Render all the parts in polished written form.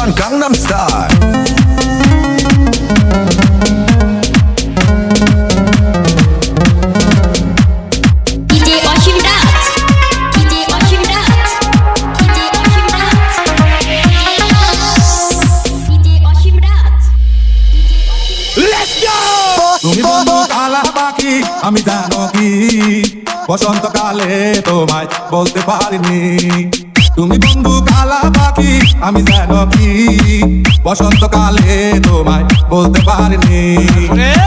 on Gangnam Style. DJ Oshimrat, DJ Oshimrat, DJ Oshimrat, DJ Oshimrat. Let's go! তুমি বন্ধু কালা পাখি আমি জানো কি বসন্তকালে তোমায় বলতে পারিনি তুমি বন্ধু কালা পাখি আমি জানো কি বসন্তকালে তোমায় বলতে পারিনি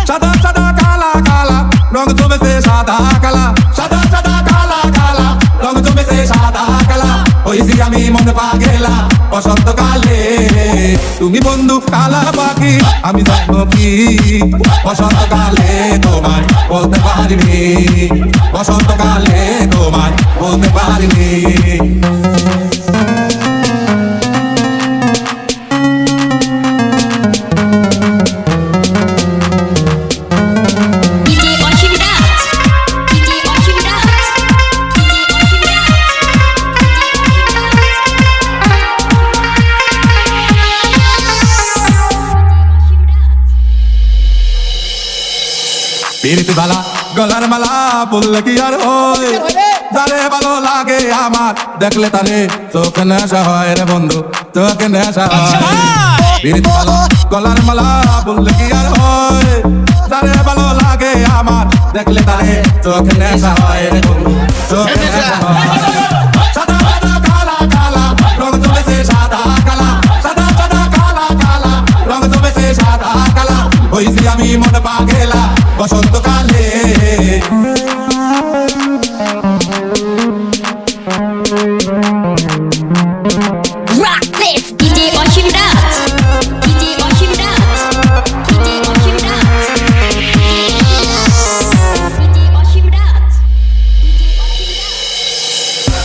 সাদা সাদা কালা কালা রং জমেছে সাদা কালা সাদা সাদা কালা কালা রং জমেছে সাদা কালা হয়েছি আমি মনে পাগেলা বসন্তকালে তুমি বন্ধু কালা পাখি আমি জানো কি বসন্তকালে তোমায় বলতে পারিনি বসন্তকালে তোমায় বলতে পারিনি DJ Oshimrat, DJ Oshimrat, DJ পিরিতি বালা গলার মালা বললে কি আর হয় যারে ভালো লাগে আমার দেখলে তারে চোখ নেশা হয় রে বন্ধু চোখ নেশা হয় পিরিতি বালা গলার মালা বললে কি আর হয় যারে ভালো লাগে আমার দেখলে তারে চোখ নেশা হয় রে বন্ধু চোখ নেশা হয় সাদা সাদা কালা কালা রং জমেছে সাদা কালা সাদা সাদা কালা কালা রং জমেছে সাদা কালা হইছি আমি মন পাগেলা বসন্তকালে Rock this, DJ Oshimrat, DJ Oshimrat, DJ Oshimrat, DJ Oshimrat.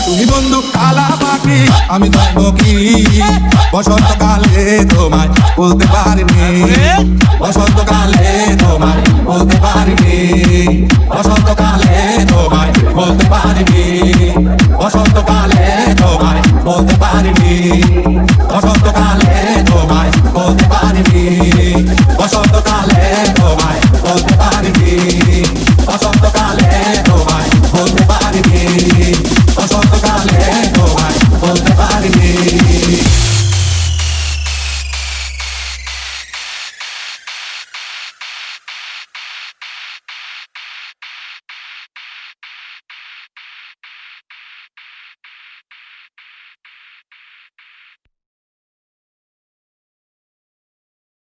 তুমি বন্ধু কালা পাখি আমি জানো কি বসন্তকালে তোমায় বলতে পারিনি বসন্তকালে তোমায় বলতে পারিনি বসন্তকালে তোমায় বলতে পারিনি বসন্তকালে তোমায় বলতে পারিনি বসন্তকালে তোমায় বলতে পারিনি বসন্তকালে তোমায় বলতে পারিনি বসন্তকালে